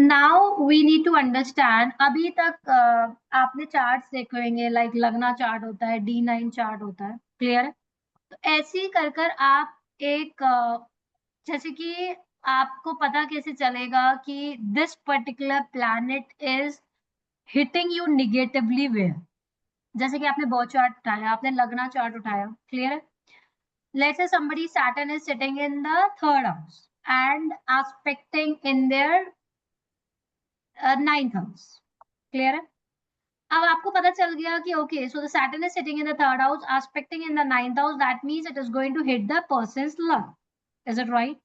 Now we need to understand, अभी तक आपने चार्ट्स देखे होंगे, लाइक लगना चार्ट होता है, D9 चार्ट होता है, क्लियर है? तो ऐसे ही कर कर आप एक जैसे कि आपको पता कैसे चलेगा कि this particular planet is hitting you negatively where. जैसे कि आपने बर्थ चार्ट उठाया, आपने लगना चार्ट उठाया, क्लियर है? Let's say somebody Saturn is sitting in the third house and aspecting in their ninth house, clear है? अब आपको पता चल गया कि okay, so the Saturn is sitting in the third house, aspecting in the ninth house. That means it is going to hit the person's love. Is it right?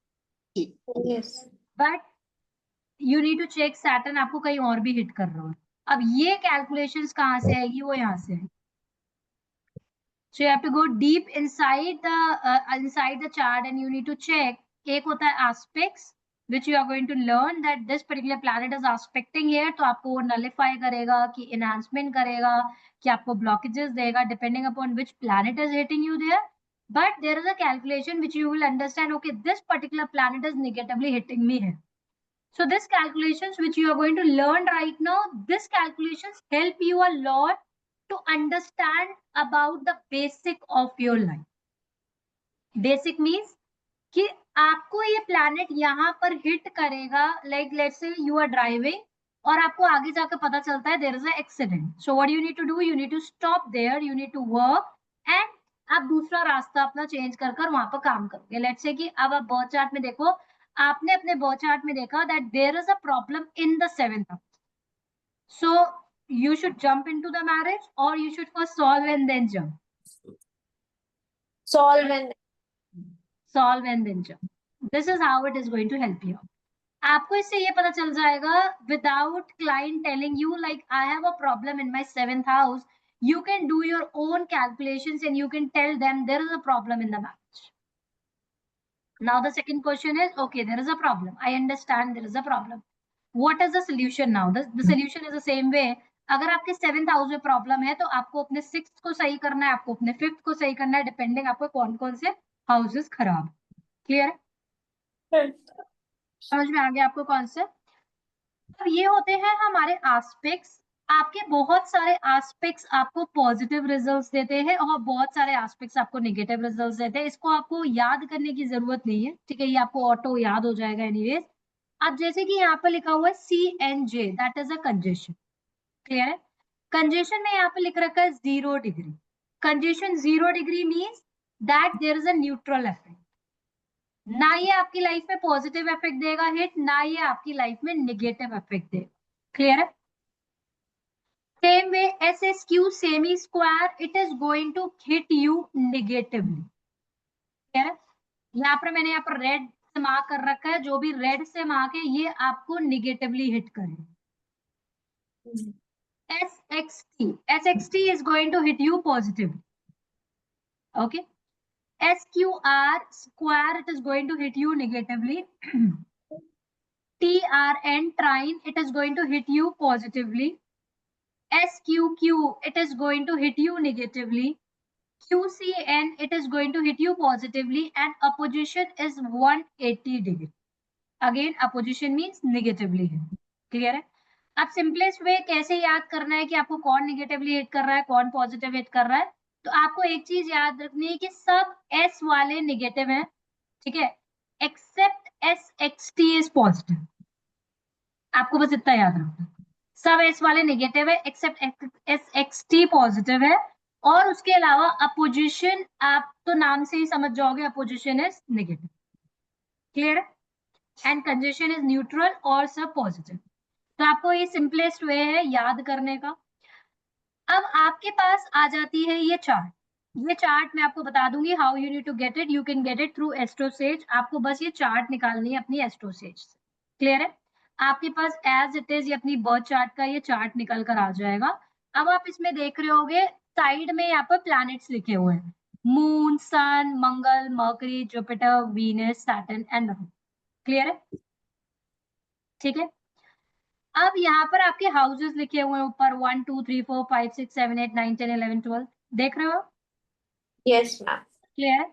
Yes. But you need to check Saturn आपको कहीं और भी hit कर रहा है। अब ये calculations कहाँ से आएगी? वो यहाँ से है। So you have to go deep inside the chart and you need to check. एक होता है aspects, which you are going to learn that this particular planet is aspecting here, तो आपको वो nullify करेगा कि enhancement करेगा कि आपको blockages देगा depending upon which planet is hitting you there. But there is a calculation which you will understand, okay, this particular planet is negatively hitting me here. So this calculations which you are going to learn right now, this calculations help you a lot to understand about the basic of your life. Basic means कि आपको ये planet यहाँ पर hit करेगा, like let's say you are driving और आपको आगे जाकर पता चलता है there is a accident. So what you need to do, you need to stop there, you need to work and आप दूसरा रास्ता अपना चेंज कर कर वहां पर काम करोगे। लेट्स से कि अब आप बर्थ चार्ट में देखो, आपने अपने बर्थ चार्ट में देखा that there is a problem in the 7th house, so you should jump into the marriage or you should first solve and then jump? Solve and Solve and then jump. This is how it is going to help you. आपको इससे ये पता चल जाएगा without client telling you like I have a problem in my 7th house, you can do your own calculations and you can tell them there is a problem in the marriage. Now the second question is, okay, there is a problem, I understand there is a problem, what is the solution now? The solution is the same way. अगर आपके 7th house में problem है तो आपको अपने 6th को सही करना है, आपको अपने 5th को सही करना है, डिपेंडिंग आपको कौन कौन से हाउसेस खराब। क्लियर है? समझ में आ गया आपको कॉन्सेप्ट? अब ये होते हैं हमारे एस्पेक्ट्स। आपके बहुत सारे एस्पेक्ट्स आपको पॉजिटिव रिजल्ट्स देते हैं और बहुत सारे एस्पेक्ट्स आपको नेगेटिव रिजल्ट्स देते हैं। इसको आपको याद करने की जरूरत नहीं है, ठीक है, ये आपको ऑटो याद हो जाएगा एनीवेज। अब जैसे कि यहाँ पर लिखा हुआ है CNJ, that is a congestion, clear है? कंजेशन में यहाँ पे लिख रखा है 0 degree. Congestion 0 degree means that there is a neutral effect. ना ये आपकी लाइफ में पॉजिटिव इफेक्ट देगा हिट, ना ये आपकी लाइफ में नेगेटिव इफेक्ट देगा। क्लियर है? Same way SSQ semi square, it is going to hit you negatively. Clear है? यहाँ पर मैंने यहाँ पर रेड से मार्क कर रखा है, जो भी रेड से मार्क है ये आपको नेगेटिवली हिट करेगा। SXT is going to hit you positively. Okay. SQR square, it is going to hit you negatively. TRN trine, it is going to hit you positively. SQQ, it is going to hit you negatively. QCN, it is going to hit you positively, and opposition is 180 degree. Again, opposition means negatively. Clear है? अब simplest way कैसे याद करना है कि आपको कौन negatively hit कर रहा है, कौन पॉजिटिव हिट कर रहा है, तो आपको एक चीज याद रखनी है कि सब S वाले नेगेटिव हैं, ठीक है, एक्सेप्ट SXT इज पॉजिटिव। आपको बस इतना याद रखना, सब S वाले नेगेटिव है एक्सेप्ट SXT पॉजिटिव है, और उसके अलावा अपोजिशन आप तो नाम से ही समझ जाओगे, अपोजिशन इज नेगेटिव। क्लियर है? एंड कंजेशन इज न्यूट्रल और सब पॉजिटिव। तो आपको ये सिंपलेस्ट वे है याद करने का। अब आपके पास आ जाती है ये चार्ट। ये चार्ट मैं आपको बता दूंगी how you need to get it, you can get it through AstroSage. आपको बस ये चार्ट निकालनी है अपनी एस्ट्रोसेज से। क्लियर है? आपके पास एज इट इज ये अपनी बर्थ चार्ट का ये चार्ट निकल कर आ जाएगा। अब आप इसमें देख रहे होगे साइड में यहाँ पर प्लैनेट्स लिखे हुए हैं, moon, sun, Mangal, Mercury, Jupiter, Venus, Saturn and Earth. Clear है? ठीक है। अब यहाँ पर आपके हाउसेस लिखे हुए हैं ऊपर 1 2 3 4 5 6 7 8 9 10 11 12, देख रहे हो? yes ma'am. क्लियर है?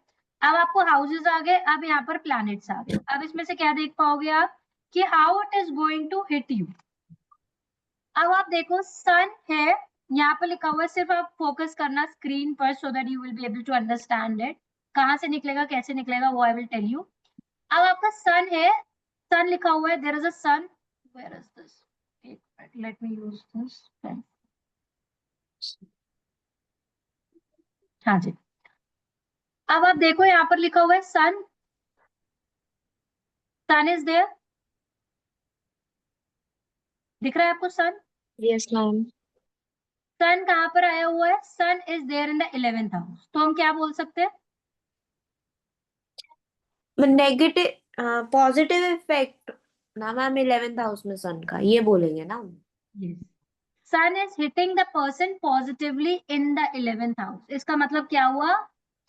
अब आपको हाउसेस आ गए, अब यहाँ पर प्लैनेट्स आ गए। अब इसमें से क्या देख पाओगे आप कि how it is going to hit you. अब आप देखो सन है, यहाँ पर लिखा हुआ है, सिर्फ आप फोकस करना स्क्रीन पर so that you will be able to understand it. कहाँ से निकलेगा, कैसे निकलेगा, वो आई विल टेल यू। अब आपका सन है, सन लिखा हुआ है, there is a sun, where is this, एक मिनट, let me use this pen. हाँ जी, अब आप देखो यहाँ पर लिखा हुआ है सन, सन इज देयर, दिख रहा है आपको सन? Yes, ma'am. सन कहाँ पर आया हुआ है? Sun is there in the 11th house. तो हम क्या बोल सकते हैं? नेगेटिव पॉजिटिव इफेक्ट ना मैम 11th हाउस में सन का, ये बोलेंगे ना हम। Yes, sun is hitting the person positively in the 11th house. इसका मतलब क्या हुआ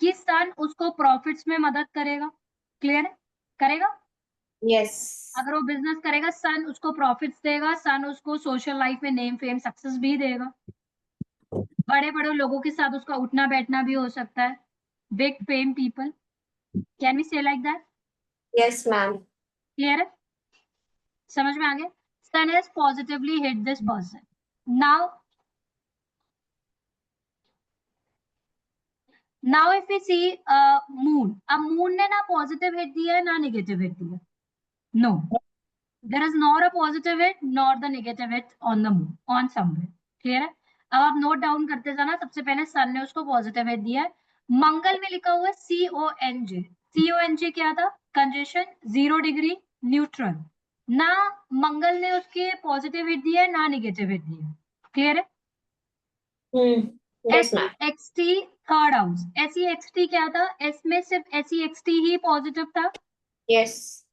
कि सन उसको प्रॉफिट्स में मदद करेगा। क्लियर है? करेगा। यस। अगर वो बिजनेस करेगा, सन उसको प्रॉफिट्स देगा, सन उसको सोशल लाइफ में नेम फेम सक्सेस भी देगा। बड़े बड़े लोगों के साथ उसका उठना बैठना भी हो सकता है, big fame people, can we say like that? Yes ma'am. Clear है? समझ में आ गया? Sun has positively hit this person. Now if we see moon, अब मून ने ना पॉजिटिव हिट दिया है ना नेगेटिव हिट दिया। No, there is not a positive hit not the negative hit on the moon, on somewhere. Clear है? अब आप नोट डाउन करते जाना। सबसे पहले सन ने उसको पॉजिटिव हिट दिया है। मंगल में लिखा हुआ है CONJ। CONJ क्या था? Congestion, 0 degree, neutral. ना मंगल ने उसके पॉजिटिव हिट दिया है ना नेगेटिव हिट दिया है। क्लियर है? Yes ma'am. SEXT third house, SEXT क्या था? एस में सिर्फ SEXT ही पॉजिटिव था। Yes.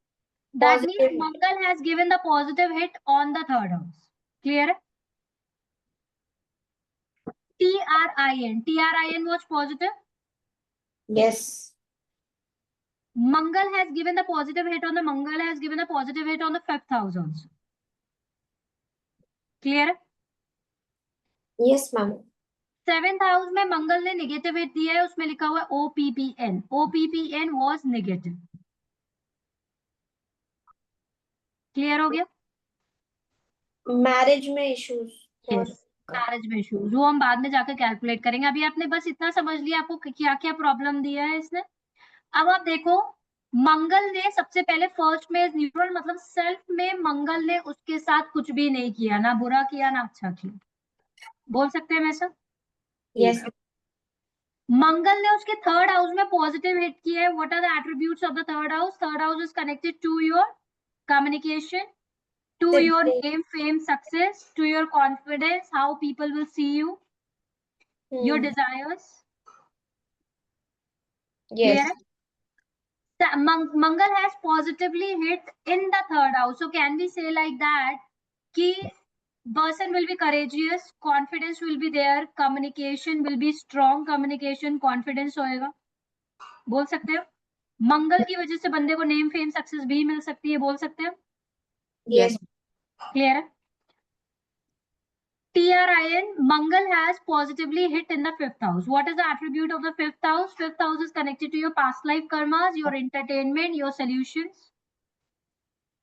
That means positive. Mangal has given the positive hit on the third house. Clear है? TRIN was positive. Yes. Mangal has given the positive hit on the Mangal has given the positive hit on the 5th house also. Clear है? Yes ma'am. 7th house में मंगल ने negative hit दिया है, उसमें लिखा हुआ है OPPN। OPPN was negative. Clear हो गया? मैरिज में इश्यूज। यस, मैरिज में इश्यूज वो हम बाद में जाकर कैलकुलेट करेंगे। अभी आपने बस इतना समझ लिया आपको क्या क्या प्रॉब्लम दिया है इसने। अब आप देखो, मंगल ने सबसे पहले फर्स्ट में न्यूट्रल, मतलब सेल्फ में मंगल ने उसके साथ कुछ भी नहीं किया, ना बुरा किया ना अच्छा किया। बोल सकते हैं वैसा? यस। मंगल ने उसके थर्ड हाउस में पॉजिटिव हिट किया है। What are the attributes of the third house? Third house is connected to your communication, to your name, fame, success, to your confidence, how people will see you, your desires. Clear? Yes. Mangal has positively hit in the third house. So can we say like that कि person will be courageous, confidence will be there, communication will be strong, communication, confidence होएगा। बोल सकते हो? मंगल की वजह से बंदे को नेम फेम सक्सेस भी मिल सकती है। बोल सकते हो? यस। क्लियर है? TRIN, Mangal has positively hit in the 5th house. What is the attribute of the 5th house? 5th house is connected to your past life karmas, your entertainment, your solutions.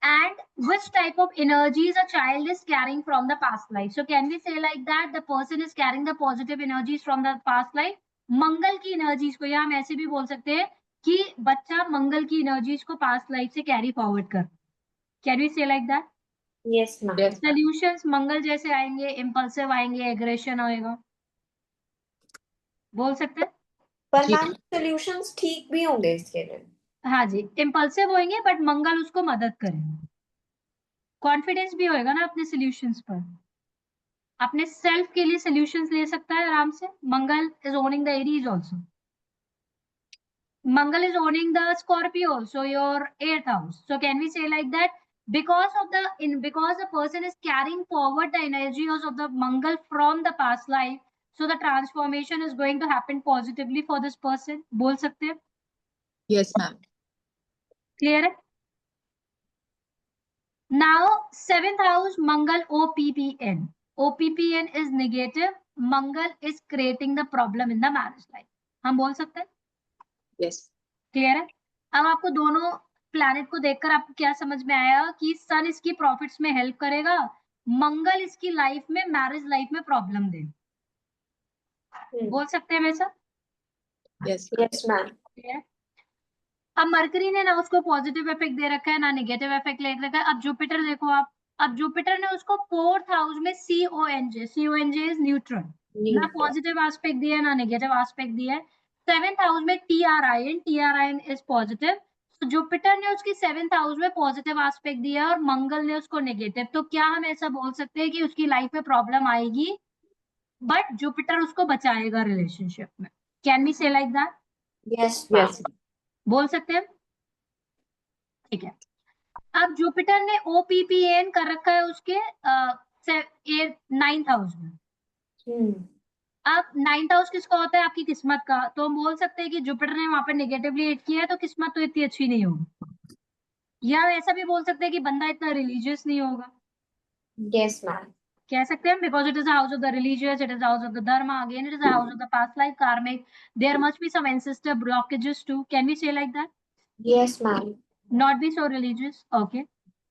And which type of energies a child is carrying from the past life? So can we say like that the person is carrying the positive energies from the past life? मंगल की energies को, या हम ऐसे भी बोल सकते हैं कि बच्चा मंगल की एनर्जीज को पास्ट लाइफ से कैरी फॉरवर्ड कर। Can we say like that? Yes ma'am. Solutions Mangal जैसे आएंगे, इम्पल्सिव आएंगे, एग्रेशन आएगा। बोल सकते हैं? पर मैम सॉल्यूशंस ठीक भी होंगे इसके लिए। हाँ जी, इम्पल्सिव होंगे बट मंगल उसको मदद करेंगे। कॉन्फिडेंस भी होएगा ना अपने सॉल्यूशंस पर, अपने सेल्फ के लिए सॉल्यूशंस ले सकता है आराम से। Mangal is owning the Aries also, Mangal is owning the Scorpio, so your 8th house. So can we say like that because of because the person is carrying forward the energies of the Mangal from the past life, so the transformation is going to happen positively for this person. बोल सकते हैं? Yes, ma'am. Clear है? Now 7th house Mangal OPPN. OPPN is negative. Mangal is creating the problem in the marriage life. हम बोल सकते हैं? Yes. Clear है? अब आपको दोनों प्लैनेट को देखकर आपको क्या समझ में आया कि सन इसकी प्रॉफिट्स में हेल्प करेगा, मंगल इसकी लाइफ में, मैरिज लाइफ में प्रॉब्लम दे। बोल सकते हैं वैसा? Yes yes ma'am. अब मरकरी ने ना उसको पॉजिटिव इफेक्ट दे रखा है ना नेगेटिव इफेक्ट ले रखा है। अब जुपिटर देखो आप, अब जुपिटर ने उसको 4th हाउस में CONJ इज न्यूट्रल, ना पॉजिटिव एस्पेक्ट दिया है ना नेगेटिव एस्पेक्ट दिया है। 7th हाउस में TRIN इज पॉजिटिव। तो जुपिटर ने उसकी 7th हाउस में पॉजिटिव एस्पेक्ट दिया और मंगल ने उसको नेगेटिव। तो क्या हम ऐसा बोल सकते हैं कि उसकी लाइफ में प्रॉब्लम आएगी बट जुपिटर उसको बचाएगा रिलेशनशिप में? Can we say like that? Yes yes. बोल सकते हैं, ठीक है। अब जुपिटर ने OPPN कर रखा है उसके 9th हाउस में। अब 9th हाउस किसका होता है? आपकी किस्मत का। तो हम बोल सकते हैं कि जुपिटर ने वहां पर नेगेटिवली हिट किया है तो किस्मत तो इतनी अच्छी नहीं होगी। या ऐसा भी बोल सकते हैं कि बंदा इतना रिलीजियस नहीं होगा। Yes ma'am. कह सकते हैं because it is house of the religious, it is house of the dharma, again it is house of the past life karmic, there must be some ancestor blockages too. Can we say like that? Yes ma'am. Not be so religious. Okay.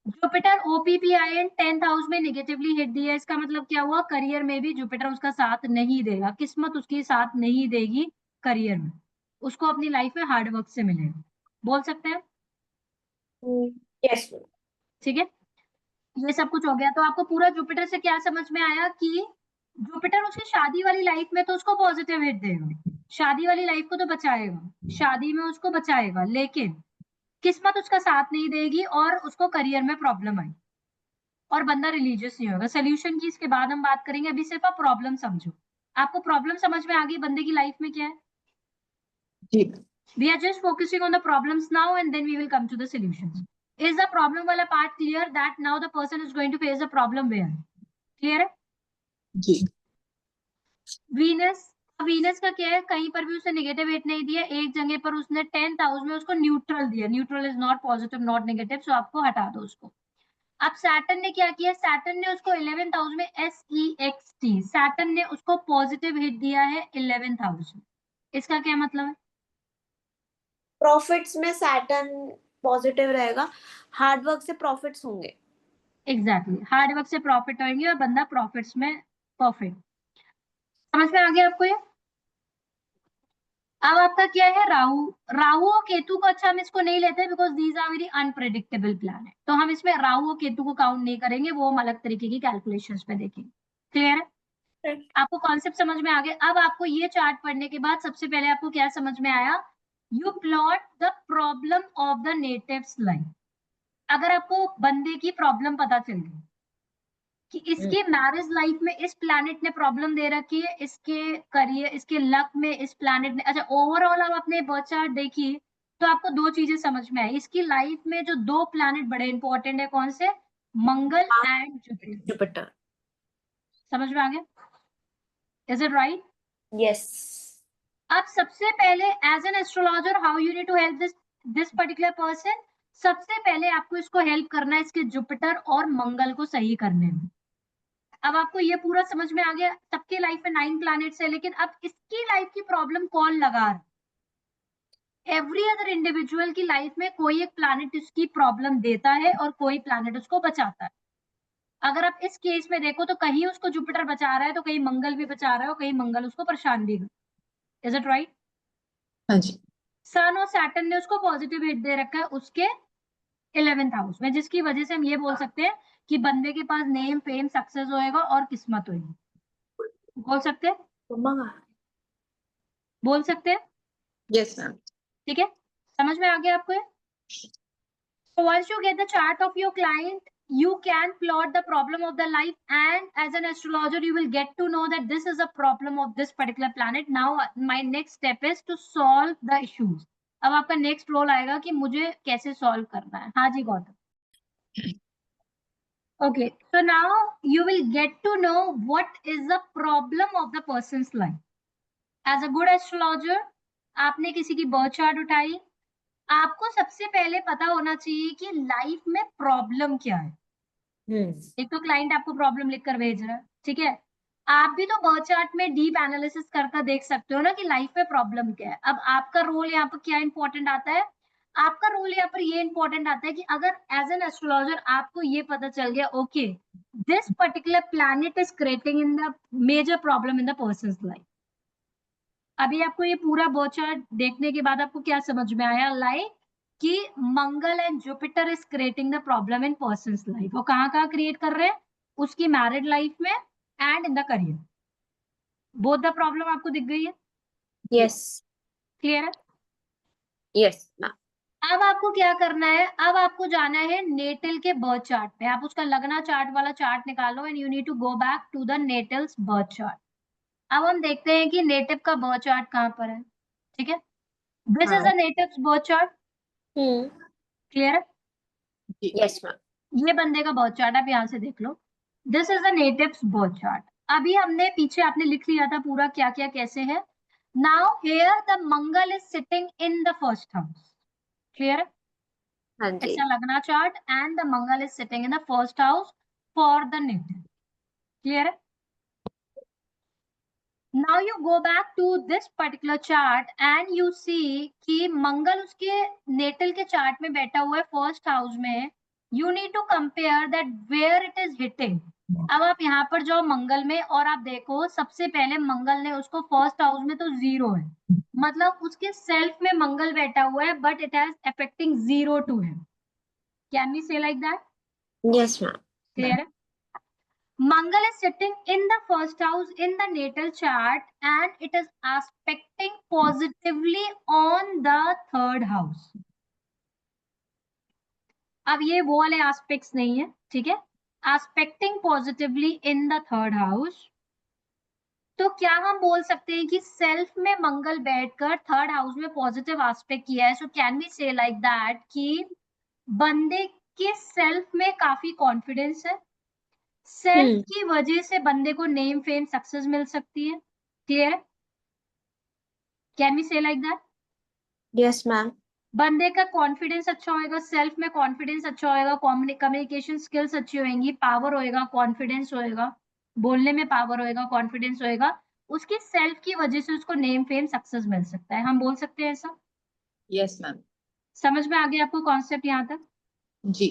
Jupiter OPPIN 10th house में negatively hit दिया। इसका मतलब क्या हुआ? Career में भी Jupiter उसका साथ नहीं देगा, किस्मत उसकी साथ नहीं देगी करियर में, उसको अपनी लाइफ में हार्ड वर्क से मिलेगा। बोल सकते हैं, यस। ठीक है। ये सब कुछ हो गया। तो आपको पूरा जुपिटर से क्या समझ में आया कि जुपिटर उसकी शादी वाली लाइफ में तो उसको पॉजिटिव हिट देगा, शादी वाली लाइफ को तो बचाएगा, शादी में उसको बचाएगा, लेकिन किस्मत उसका साथ नहीं देगी और उसको करियर में प्रॉब्लम आई और बंदा रिलीजियस नहीं होगा। सोल्यूशन की इसके बाद हम बात करेंगे, अभी सिर्फ आप प्रॉब्लम समझो। आपको प्रॉब्लम समझ में आ गई बंदे की लाइफ में क्या है? जी। We are just focusing on the problems now and then we will come to the solutions. Is the problem wala part clear that now the person is going to face a problem where? Clear है? जी। Venus, Venus का क्या है? कहीं पर भी उसने negative hit नहीं दिया, एक जगह पर उसने 10th हाउस में उसको न्यूट्रल दिया। Neutral is not positive not negative, so आपको हटा दो उसको। अब सैटर्न ने क्या किया? सैटर्न ने उसको 11th हाउस में SEXT, सैटर्न ने उसको पॉजिटिव हिट दिया है 11th हाउस में। इसका क्या मतलब है? प्रॉफिट्स में सैटर्न पॉजिटिव रहेगा, हार्ड वर्क से प्रॉफिट्स होंगे। एग्जैक्टली, हार्ड वर्क से प्रॉफिट होंगे और बंदा प्रॉफिट्स में परफेक्ट। समझ में आ गया आपको ये? अब आपका क्या है? राहु। राहु और केतु को अच्छा हम इसको नहीं लेते because these are very unpredictable planet, तो हम इसमें राहु और केतु को काउंट नहीं करेंगे, वो हम अलग तरीके की कैलकुलेशंस पे देखेंगे। क्लियर है? आपको कॉन्सेप्ट समझ में आ गया? अब आपको ये चार्ट पढ़ने के बाद सबसे पहले आपको क्या समझ में आया? You plot the problem of the natives life. अगर आपको बंदे की प्रॉब्लम पता चल गई कि इसके मैरिज लाइफ में इस प्लैनेट ने प्रॉब्लम दे रखी है, इसके करियर, इसके लक में इस प्लैनेट ने, अच्छा ओवरऑल आप अपने बर्थ चार्ट देखिए तो आपको दो चीजें समझ में आई। इसकी लाइफ में जो दो प्लैनेट बड़े इंपॉर्टेंट है, कौन से? Mangal and Jupiter. जुपिटर। समझ में आ गया? Is it right? यस। अब सबसे पहले as an astrologer how you need to help this particular person, सबसे पहले आपको इसको हेल्प करना है इसके जुपिटर और मंगल को सही करने में। अब आपको ये पूरा समझ में आ गया? सबके लाइफ में 9 प्लैनेट्स है, लेकिन अब इसकी लाइफ की प्रॉब्लम कौन लगा रहा? एवरी अदर इंडिविजुअल की लाइफ में कोई एक प्लैनेट उसकी प्रॉब्लम देता है और कोई प्लैनेट उसको बचाता है। अगर आप इस केस में देखो तो कहीं उसको जुपिटर बचा रहा है तो कहीं मंगल भी बचा रहा है और कहीं मंगल उसको परेशान भी कर। Is it right? हाँ जी। सन और सैटर्न ने उसको पॉजिटिव हिट दे रखा है उसके 11th हाउस में, जिसकी वजह से हम ये बोल सकते हैं कि बंदे के पास नेम फेम सक्सेस होएगा और किस्मत होगी। बोल सकते हैं? बोल सकते हैं? Yes ma'am. ठीक है, समझ में आ गया आपको ये? So once you get the chart of your client, you can plot the problem of the life, and as an astrologer, you will get to know that this is a problem of this particular planet. Now, my next step is to solve the issues. अब आपका next role आएगा कि मुझे कैसे solve करना है। हाँ जी Gautam. Okay, so now you will get to know what is the problem of the person's life. As a good astrologer, आपने किसी की बर्थ चार्ट उठाई, आपको सबसे पहले पता होना चाहिए कि लाइफ में प्रॉब्लम क्या है। एक तो क्लाइंट आपको प्रॉब्लम लिखकर भेज रहा है, ठीक है, आप भी तो बर्थ चार्ट में डीप एनालिसिस करके देख सकते हो ना कि लाइफ में प्रॉब्लम क्या है। अब आपका रोल यहाँ पर क्या इंपॉर्टेंट आता है? आपका रोल यहाँ पर ये इंपॉर्टेंट आता है कि अगर एज एन एस्ट्रोलॉजर आपको ये पता चल गया okay this particular planet is creating in the major problem in the person's life. अभी आपको ये पूरा बर्थ चार्ट देखने के बाद आपको क्या समझ में आया, लाइक कि Mangal and Jupiter is creating the problem in person's life. वो कहाँ कहाँ क्रिएट कर रहे हैं, उसकी मैरिड लाइफ में and in the career. Both the problem आपको दिख गई है, यस क्लियर है। Yes ma'am. अब आपको क्या करना है, अब आपको जाना है नेटल के बर्थ चार्ट पे। आप उसका लगना चार्ट वाला चार्ट निकालो and you need to go back to the natal's birth chart. अब हम देखते हैं कि नेटिव का बर्थ चार्ट कहाँ पर है, ठीक है। दिस इज हाँ। A native's birth chart, clear है। Yes ma'am. ये बंदे का बर्थ चार्ट आप यहाँ से देख लो, this is the native's birth chart. अभी हमने पीछे आपने लिख लिया था पूरा क्या क्या कैसे है। Now here the Mangal is sitting in the first house, clear है। हाँ It's ji. a Lagna chart and the Mangal is sitting in the first house for the natal. Clear? Now you go back to this particular chart and you see कि मंगल उसके natal के chart में बैठा हुआ है first house में। You need to compare that where it is hitting. अब आप यहाँ पर जाओ मंगल में और आप देखो सबसे पहले मंगल ने उसको फर्स्ट हाउस में तो 0 है, मतलब उसके सेल्फ में मंगल बैठा हुआ है but it has affecting 0 to him. Can we say like that? Yes ma'am. Clear है। Mangal is sitting in the first house in the natal chart and it is aspecting positively on the third house. अब ये वो वाले aspects नहीं है, ठीक है, aspecting positively in the third house। तो क्या हम बोल सकते हैं कि सेल्फ में मंगल बैठकर थर्ड हाउस में पॉजिटिव एस्पेक्ट किया है। So can we say like that कि बंदे के सेल्फ में काफी कॉन्फिडेंस है, सेल्फ की वजह से बंदे को नेम फेम सक्सेस मिल सकती है। Clear? Can we say like that? Yes ma'am. बंदे का कॉन्फिडेंस अच्छा होएगा, सेल्फ में कॉन्फिडेंस अच्छा होएगा, कम्युनिकेशन स्किल्स अच्छी होंगी, पावर होएगा, कॉन्फिडेंस होएगा, बोलने में पावर होएगा, कॉन्फिडेंस होएगा, उसकी सेल्फ की वजह से उसको नेम फेम सक्सेस मिल सकता है। हम बोल सकते हैं ऐसा? Yes ma'am. समझ में आ गया आपको कॉन्सेप्ट यहाँ तक? जी।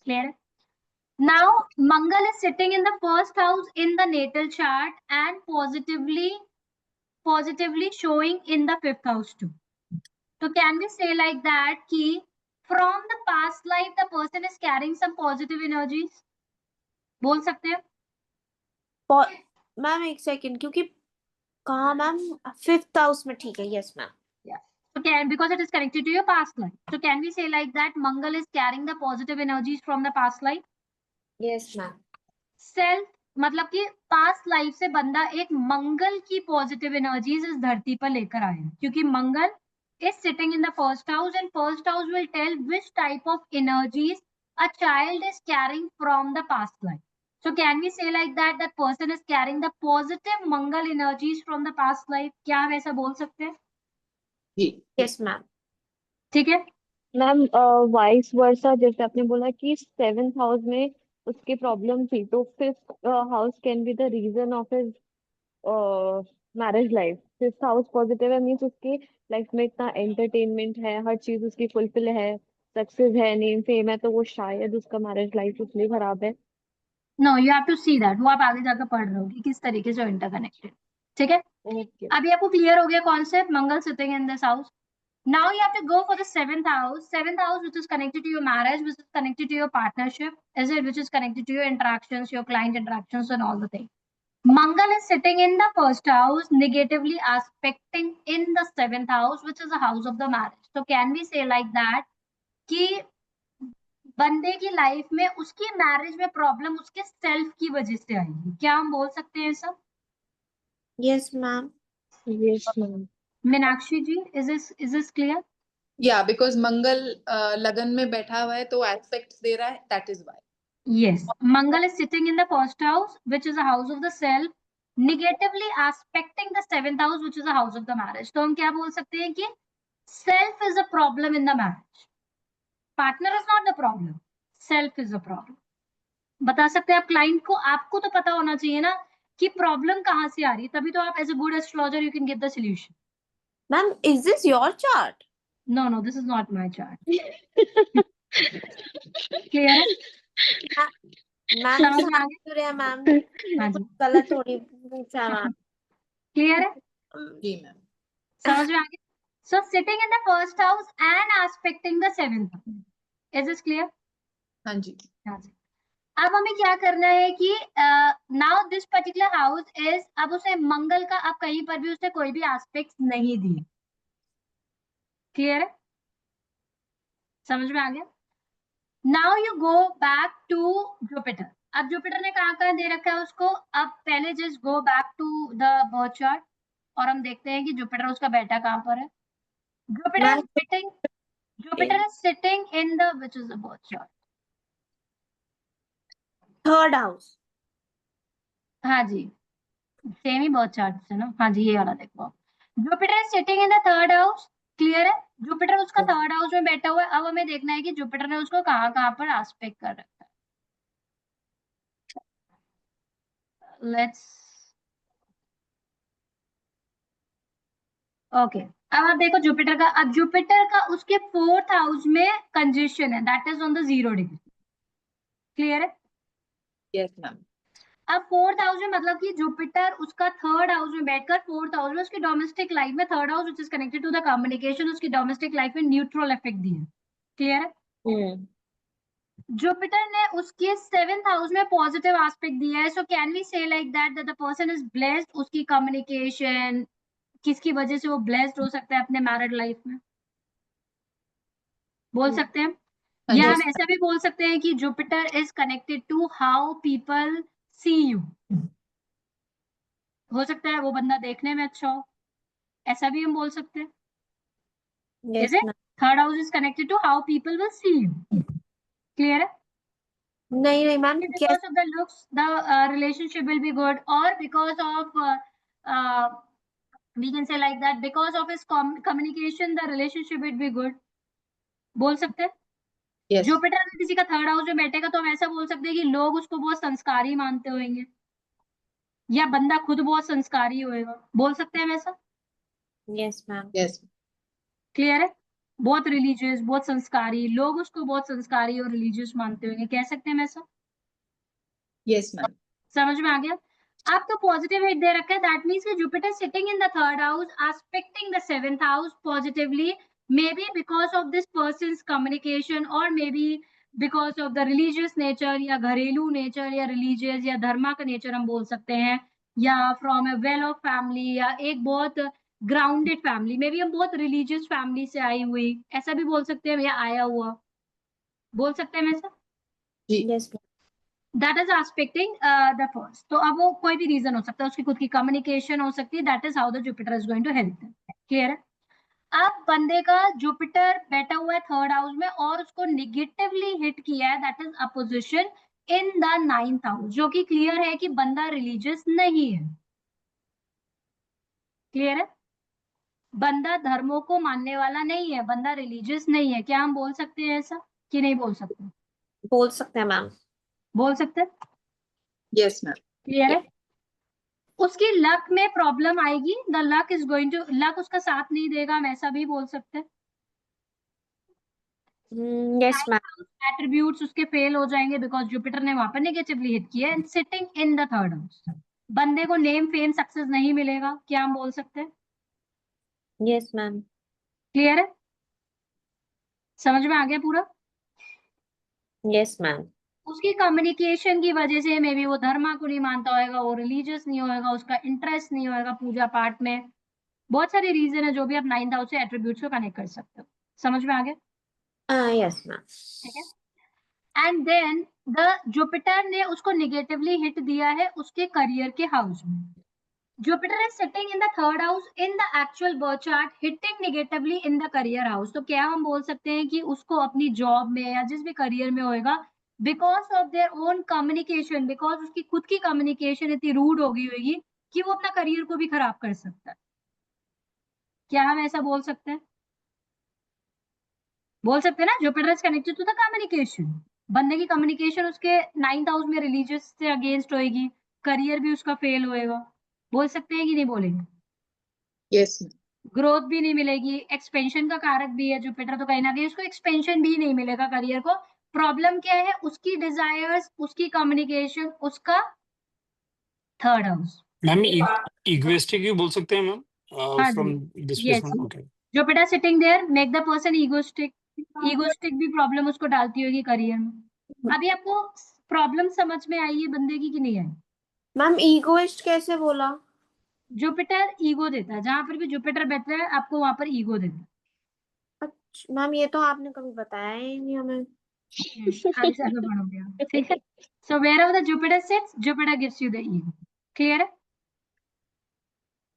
क्लियर है। Now, Mangal is sitting in the first house in the natal chart and positively showing in the fifth house too. So can we say like that कि from the past life the person is carrying some positive energies? बोल सकते हैं? Ma'am एक second, क्योंकि कहाँ ma'am? Fifth house में, ठीक है। Yes ma'am. Yeah. So can, because it is connected to your past life. So can we say like that Mangal is carrying the positive energies from the past life? Yes ma'am. Self मतलब कि past life से बंदा एक मंगल की positive energies इस धरती पर लेकर आया, क्योंकि Mangal is sitting in the first house and first house will tell which type of energies a child is carrying from the past life. So can we say like that that person is carrying the positive Mangal energies from the past life? क्या हम ऐसा बोल सकते हैं? जी। Yes ma'am. ठीक है। Ma'am vice versa, जैसे आपने बोला कि सेवेंथ हाउस में उसकी प्रॉब्लम थी, तो fifth house can be the reason of his marriage life. Fifth house positive है मीन्स उसकी लाइफ में इतना एंटरटेनमेंट है, हर चीज उसकी फुलफिल है, सक्सेस है, नेम फेम है, तो वो शायद उसका मैरिज लाइफ इसलिए खराब है। No you have to see that, वो आप आगे जाकर पढ़ रहे हो कि किस तरीके से इंटरकनेक्टेड। ठीक है, ओके। अभी आपको क्लियर हो गया concept Mangal sitting in this house. Now you have to go for the seventh house. Seventh house, which is connected to your marriage, which is connected to your partnership, is it? Which is connected to your interactions, your client interactions, and all the things. Mangal is sitting in the first house, negatively aspecting in the seventh house, which is the house of the marriage. So can we say like that कि बंदे की life में उसकी marriage में problem उसके self की वजह से आएगी? क्या हम बोल सकते हैं ऐसा? Yes ma'am. Yes ma'am. Meenakshi ji, is this clear? या बिकॉज मंगल लगन में बैठा हुआ है तो एस्पेक्ट्स दे रहा है, that is why. Yes, Mangal is sitting in the first house, which is a house of the self, negatively aspecting the seventh house, which is a house of the marriage. तो हम क्या बोल सकते हैं कि self is a problem in the marriage. Partner is not the problem. Self is the problem. बता सकते हैं आप क्लाइंट को, आपको तो पता होना चाहिए ना कि प्रॉब्लम कहाँ से आ रही है, तभी तो आप as a good astrologer you can get the solution. Ma'am is this your chart? No, this is not my chart. Clear है? मैम समझ में आ गया? सूर्या मैम हाँ जी, गलत थोड़ी पूछा मैम। क्लियर है? जी मैम। समझ में आ गया? So sitting in the first house and aspecting the seventh house. Is this clear? हाँ जी। हाँ जी। अब हमें क्या करना है कि now this particular house is, अब उसे मंगल का, अब कहीं पर भी उसे कोई भी एस्पेक्ट नहीं दिए। क्लियर है? समझ में आ गया? Now you go back to Jupiter. अब जुपिटर ने कहाँ कहाँ दे रखा है उसको, अब पहले just go back to the birth chart और हम देखते हैं कि जुपिटर उसका बैठा कहाँ पर है। Jupiter ma'am is sitting in the which is the birth chart. Third house. हाँ जी, सेम ही बर्थ चार्ट से ना। हाँ जी, ये वाला देखो, Jupiter is sitting in the third house. Clear है? जुपिटर उसका थर्ड हाउस में बैठा हुआ है। अब हमें देखना है कि जुपिटर ने उसको कहाँ कहाँ पर एस्पेक्ट कर रखा है। लेट्स ओके, अब आप देखो जुपिटर का, अब जुपिटर का उसके फोर्थ हाउस में कंजक्शन है, that is on the 0 degree. Clear है? Yes ma'am. अब फोर्थ हाउस में मतलब कि जुपिटर उसका थर्ड हाउस में बैठकर फोर्थ हाउस में उसकी डोमेस्टिक लाइफ में, third house which is connected to the communication, उसकी डोमेस्टिक लाइफ में न्यूट्रल इफेक्ट दिए। क्लियर है? जुपिटर ने उसके 7th हाउस में पॉजिटिव एस्पेक्ट दिया है। So can we say like that the person is blessed, उसकी कम्युनिकेशन किसकी वजह से वो ब्लेस्ड हो सकता है अपने मैरिड लाइफ में, बोल सकते हैं। हाँ या जी। हम ऐसा भी बोल सकते हैं कि Jupiter is connected to how people see you. हो सकता है वो बंदा देखने में अच्छा हो, ऐसा भी हम बोल सकते हैं। Yes is it? Ma'am. Third house is connected to how people will see you. Clear है? नहीं नहीं ma'am, Because of the looks, the relationship will be good, or because of we can say like that, because of his communication, the relationship will be good. बोल सकते हैं। Yes. Jupiter अगर किसी का third house में बैठेगा तो हम ऐसा बोल सकते हैं कि लोग उसको बहुत संस्कारी मानते होंगे, या बंदा खुद बहुत संस्कारी होएगा, बोल सकते हैं हम ऐसा। Yes ma'am. यस। क्लियर है? बहुत रिलीजियस, बहुत संस्कारी, लोग उसको बहुत संस्कारी और रिलीजियस मानते होंगे, कह सकते हैं हम ऐसा। Yes ma'am. समझ में आ गया? आप तो पॉजिटिव हिट दे रखा है, दैट मींस कि Jupiter sitting in the third house aspecting the 7th house positively, may be because of this person's communication, और may be because of the religious nature, या घरेलू नेचर, या रिलीजियस या धर्मा का नेचर हम बोल सकते हैं, या from A well of family, या एक बहुत ग्राउंडेड फैमिली, मे बी हम बहुत रिलीजियस फैमिली से आई हुई, ऐसा भी बोल सकते हैं, या आया हुआ, बोल सकते हैं ऐसा। जी। Yes that is aspecting the first. तो अब वो कोई भी रीजन हो सकता है, उसकी खुद की कम्युनिकेशन हो सकती है, that is how the Jupiter is going to help them. Clear है? अब बंदे का जुपिटर बैठा हुआ है थर्ड हाउस में और उसको निगेटिवली हिट किया है, that is opposition in the 9th house, जो कि क्लियर है कि बंदा रिलीजियस नहीं है। क्लियर है? बंदा धर्मों को मानने वाला नहीं है, बंदा रिलीजियस नहीं है। क्या हम बोल सकते हैं ऐसा कि नहीं बोल सकते? बोल सकते हैं मैम। बोल सकते हैं। Yes ma'am. क्लियर है? उसकी लक में प्रॉब्लम आएगी, the luck is going to, luck उसका साथ नहीं देगा, हम ऐसा भी बोल सकते हैं। Yes ma'am. एट्रीब्यूट्स उसके फेल हो जाएंगे बिकॉज जुपिटर ने वहां पर नेगेटिवली हिट किया and sitting in the third house. बंदे को नेम फेम सक्सेस नहीं मिलेगा, क्या हम बोल सकते हैं? Yes ma'am. क्लियर है? समझ में आ गया पूरा? Yes ma'am. उसकी कम्युनिकेशन की वजह से मे बी वो धर्मा को नहीं मानता होगा, वो रिलीजियस नहीं होगा, उसका इंटरेस्ट नहीं होगा पूजा पाठ में। बहुत सारी रीजन है जो भी आप 9th हाउस से एट्रीब्यूट्स को कनेक्ट कर सकते हो। समझ में आ गया? Yes ma'am. ठीक है। एंड देन द जुपिटर ने उसको निगेटिवली हिट दिया है उसके करियर के हाउस में। Jupiter is sitting in the third house in the actual birth chart, hitting negatively in the career house. तो क्या हम बोल सकते हैं कि उसको अपनी जॉब में या जिस भी करियर में होएगा, because of their own communication, because उसकी खुद की कम्युनिकेशन इतनी रूड हो गई होगी कि वो अपना करियर को भी खराब कर सकता है। क्या हम ऐसा बोल सकते हैं? बोल सकते हैं ना, Jupiter is connected to the communication. बंदे की कम्युनिकेशन उसके 9th हाउस में रिलीजियस से अगेंस्ट होएगी, करियर भी उसका फेल होएगा। बोल सकते हैं कि नहीं बोलेंगे? Yes ma'am. ग्रोथ भी नहीं मिलेगी, एक्सपेंशन का कारक भी है जुपिटर, तो कहीं ना कहीं उसको एक्सपेंशन भी नहीं मिलेगा करियर को। प्रॉब्लम क्या है, उसकी डिजायर्स, उसकी कम्युनिकेशन, उसका थर्ड हाउस। मैम इगोइस्टिक भी बोल सकते हैं मैम हाँ फ्रॉम जी, this yes, placement. Okay Jupiter sitting there make the person egoistic. Egoistic भी प्रॉब्लम उसको डालती होगी करियर में। अभी आपको प्रॉब्लम समझ में आई है बंदे की कि नहीं आई? मैम ईगोइस्ट कैसे बोला? जुपिटर ईगो देता है, जहां पर भी जुपिटर बैठता है आपको वहां पर ईगो देता है। अच्छा मैम, ये तो आपने कभी बताया ही नहीं हमें। आगे चल के पढ़ोगे आप, ठीक है। So where the Jupiter sits, Jupiter gives you the ego. Clear है?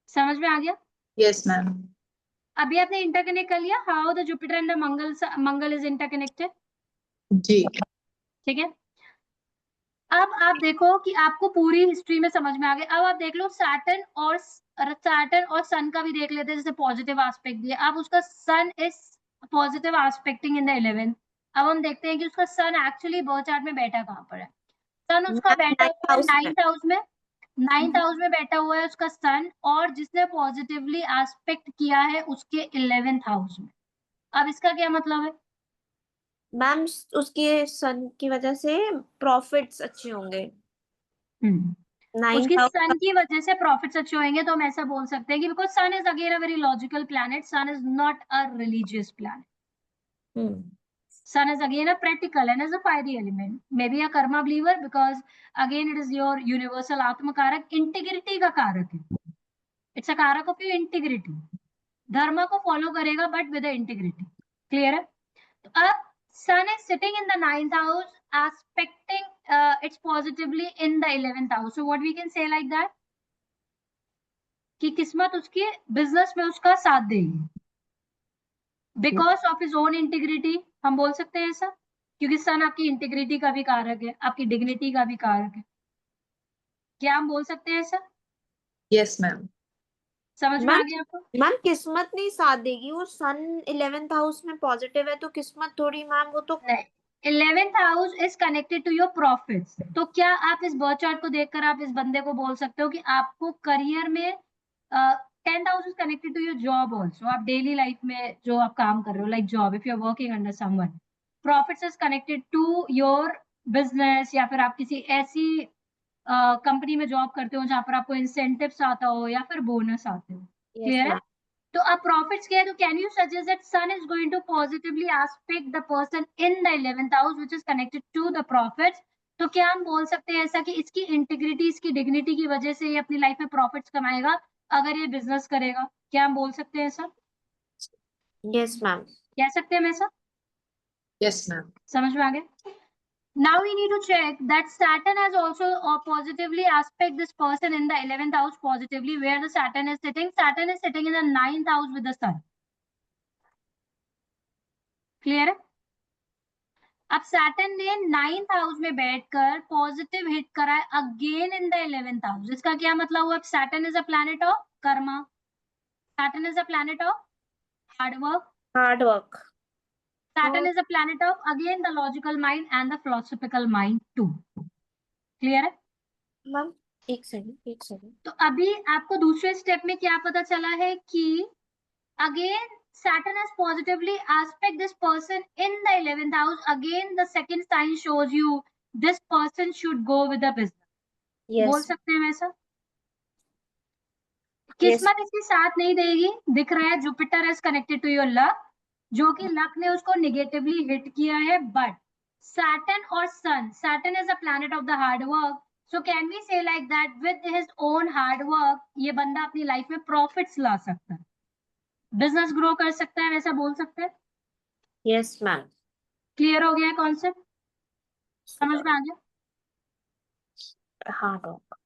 समझ में आ गया? Yes, ma'am. अभी आपने इंटरकनेक्ट कर लिया, how the Jupiter and the Mangal is interconnected. जी। ठीक है, अब आप देखो कि आपको पूरी हिस्ट्री में समझ में आ गया। अब आप देख लो सैटर्न और सन का भी देख लेते हैं, जैसे पॉजिटिव एस्पेक्ट दिया। अब उसका sun is positive aspecting in the 11th। अब हम देखते हैं कि उसका सन एक्चुअली बर्थ चार्ट में बैठा कहाँ पर है। सन उसका बैठा हुआ है 9th हाउस में। 9th हाउस में बैठा हुआ है उसका सन, और जिसने पॉजिटिवली एस्पेक्ट किया है उसके 11th हाउस में। अब इसका क्या मतलब है? मैम उसके सन की वजह से प्रॉफिट्स अच्छे होंगे। उसकी 9,000 सन की वजह से प्रॉफिट्स अच्छे होंगे, तो हम ऐसा बोल सकते हैं कि because sun is again a very logical planet, sun is not a religious planet, sun is again a practical and is a fiery element, maybe a karma believer, because again it is your universal atma karak, integrity का कारक है। it's a karak of your integrity, धर्म को follow करेगा but with integrity. Clear है? तो अब sun is sitting in the 9th house aspecting it's positively in the 11th house, so what we can say like that कि किस्मत उसके business में उसका साथ देगी because of his own integrity. हम बोल सकते हैं ऐसा, क्योंकि सन आपकी इंटीग्रिटी का भी कारक है, आपकी डिग्निटी का भी कारक है। क्या हम बोल सकते हैं ऐसा? Yes, ma'am. समझ में आ गया आपको? मैम किस्मत नहीं साथ देगी, वो सन 11th हाउस में पॉजिटिव है तो किस्मत थोड़ी मैम, वो तो नहीं, 11th house is connected to your profits. तो क्या आप इस बर्थ चार्ट को देखकर आप इस बंदे को बोल सकते हो कि आपको करियर में 10th house is connected to your job also, आप डेली लाइफ में जो आप काम कर रहे हो, like job, if you are working under someone, profits is connected to your business, या फिर आप किसी ऐसी कंपनी में जॉब करते हो जहां पर आपको इंसेंटिव्स आता हो या फिर बोनस आते हो। क्लियर है? तो अब प्रॉफिट्स क्या है, तो can you suggest that sun is going to positively aspect the person in the 11th house which is connected to the profits. तो क्या हम बोल सकते हैं ऐसा कि इसकी इंटीग्रिटी, इसकी डिग्निटी की वजह से ये अपनी लाइफ में प्रॉफिट्स कमाएगा अगर ये बिजनेस करेगा? क्या हम बोल सकते हैं ऐसा? Yes ma'am. कह सकते हैं हम ऐसा? Yes, ma'am. समझ में आ गया? Now we need to check that Saturn has also positively aspect this person in the 11th house positively, where the Saturn is sitting. Saturn is sitting in the 9th house with the sun. Clear है? अब Saturn ने 9th house में बैठकर positive hit करा है again in the 11th house. इसका क्या मतलब हुआ? Saturn is a planet of karma. Saturn is a planet of hard work. Hard work. Saturn is a planet of again the logical mind and the philosophical mind too. Clear है? Ma'am एक second. तो अभी आपको दूसरे step में क्या पता चला है कि again Saturn has positively aspect this person in the 11th house. Again the second sign shows you this person should go with the business. बोल यस सकते हैं वैसा? किस्मत इसके साथ नहीं देगी, दिख रहा है Jupiter is connected to your luck, जो कि लक ने उसको निगेटिवली हिट किया है। बट सैटर्न और sun, Saturn is a planet of the hard work, so can we say like that with his own hard work ये बंदा अपनी लाइफ में प्रॉफिट्स ला सकता है, बिजनेस ग्रो कर सकता है, वैसा बोल सकते हैं। Yes ma'am. क्लियर हो गया कॉन्सेप्ट? समझ में आ गया? Hard work.